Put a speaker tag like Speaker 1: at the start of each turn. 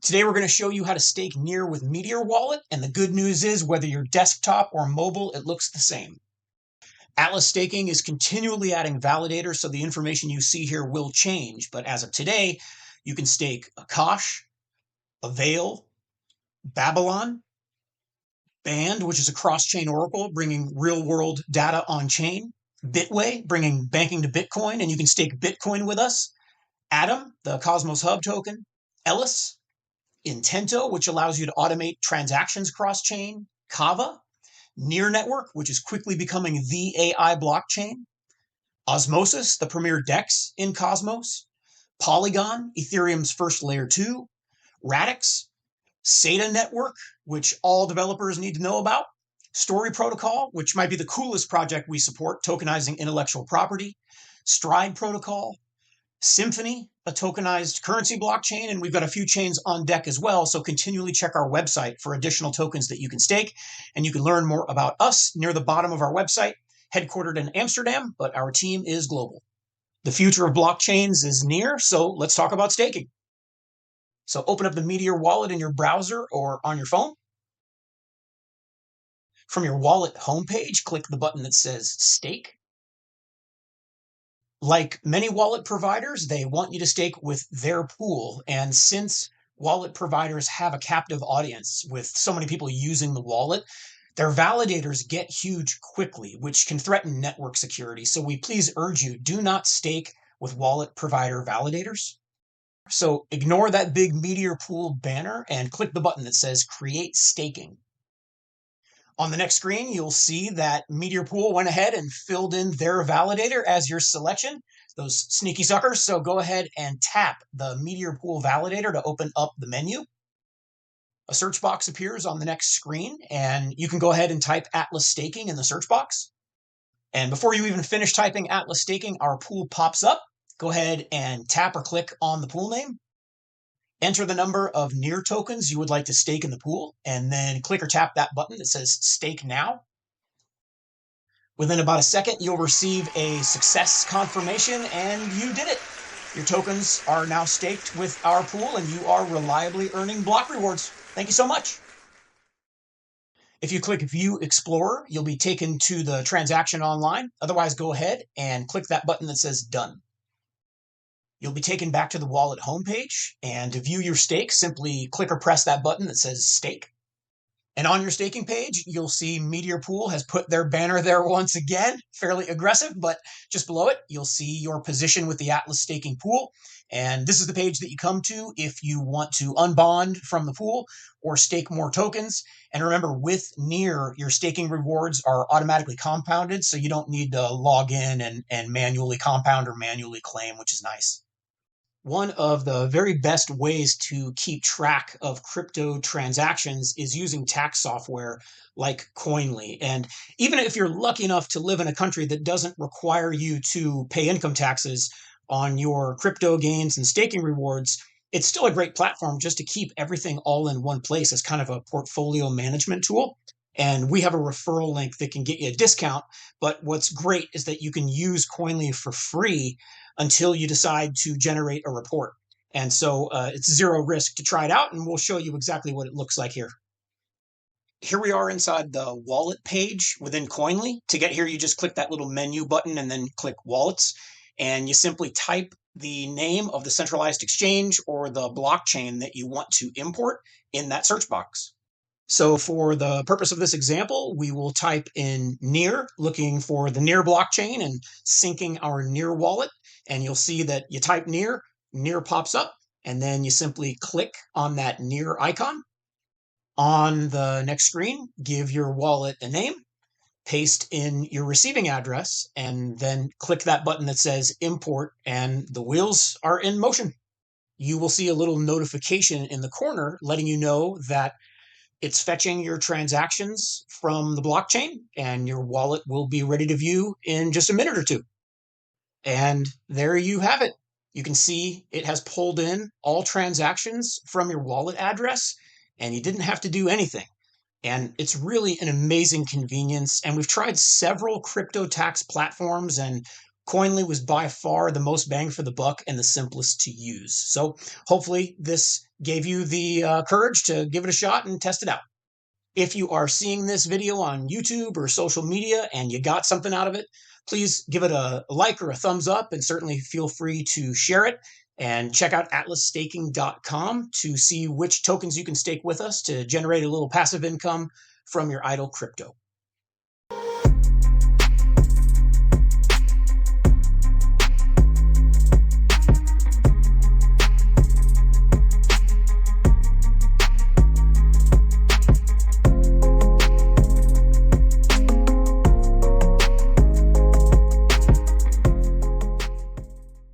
Speaker 1: Today we're going to show you how to stake NEAR with Meteor Wallet, and the good news is whether you're desktop or mobile, it looks the same. Atlas Staking is continually adding validators, so the information you see here will change, but as of today, you can stake Akash, Avail, Babylon, Band, which is a cross-chain oracle bringing real-world data on-chain, Bitway, bringing banking to Bitcoin, and you can stake Bitcoin with us, Atom, the Cosmos Hub token, Ellis, Intento, which allows you to automate transactions cross-chain, Kava, Near Network, which is quickly becoming the AI blockchain, Osmosis, the premier DEX in Cosmos, Polygon, Ethereum's first layer 2, Radix, SATA Network, which all developers need to know about, Story Protocol, which might be the coolest project we support, tokenizing intellectual property, Stride Protocol, Symphony, a tokenized currency blockchain, and we've got a few chains on deck as well, so continually check our website for additional tokens that you can stake, and you can learn more about us near the bottom of our website, headquartered in Amsterdam, but our team is global. The future of blockchains is near, so let's talk about staking. So open up the Meteor Wallet in your browser or on your phone. From your wallet homepage, click the button that says Stake. Like many wallet providers, they want you to stake with their pool. And since wallet providers have a captive audience with so many people using the wallet, their validators get huge quickly, which can threaten network security. So we please urge you, do not stake with wallet provider validators. So ignore that big Meteor Pool banner and click the button that says Create Staking. On the next screen, you'll see that Meteor Pool went ahead and filled in their validator as your selection, those sneaky suckers. So go ahead and tap the Meteor Pool validator to open up the menu. A search box appears on the next screen, and you can go ahead and type Atlas Staking in the search box. And before you even finish typing Atlas Staking, our pool pops up. Go ahead and tap or click on the pool name. Enter the number of NEAR tokens you would like to stake in the pool, and then click or tap that button that says Stake Now. Within about a second, you'll receive a success confirmation, and you did it. Your tokens are now staked with our pool, and you are reliably earning block rewards. Thank you so much. If you click View Explorer, you'll be taken to the transaction online. Otherwise, go ahead and click that button that says Done. You'll be taken back to the wallet homepage, and to view your stake, simply click or press that button that says Stake. And on your staking page, you'll see Meteor Pool has put their banner there once again, fairly aggressive, but just below it, you'll see your position with the Atlas Staking Pool. And this is the page that you come to if you want to unbond from the pool or stake more tokens. And remember, with NEAR, your staking rewards are automatically compounded, so you don't need to log in and manually compound or manually claim, which is nice. One of the very best ways to keep track of crypto transactions is using tax software like Coinly. And even if you're lucky enough to live in a country that doesn't require you to pay income taxes on your crypto gains and staking rewards, it's still a great platform just to keep everything all in one place as kind of a portfolio management tool. And we have a referral link that can get you a discount. But what's great is that you can use Coinly for free until you decide to generate a report. And so it's zero risk to try it out, and we'll show you exactly what it looks like here. Here we are inside the wallet page within Coinly. To get here, you just click that little menu button and then click Wallets, and you simply type the name of the centralized exchange or the blockchain that you want to import in that search box. So for the purpose of this example, we will type in NEAR, looking for the NEAR blockchain and syncing our NEAR wallet. And you'll see that you type NEAR, NEAR pops up, and then you simply click on that NEAR icon. On the next screen, give your wallet a name, paste in your receiving address, and then click that button that says Import, and the wheels are in motion. You will see a little notification in the corner letting you know that it's fetching your transactions from the blockchain, and your wallet will be ready to view in just a minute or two. And there you have it. You can see it has pulled in all transactions from your wallet address, and you didn't have to do anything. And it's really an amazing convenience. And we've tried several crypto tax platforms, and Coinly was by far the most bang for the buck and the simplest to use. So hopefully this gave you the courage to give it a shot and test it out. If you are seeing this video on YouTube or social media and you got something out of it, please give it a like or a thumbs up, and certainly feel free to share it. And check out atlasstaking.com to see which tokens you can stake with us to generate a little passive income from your idle crypto.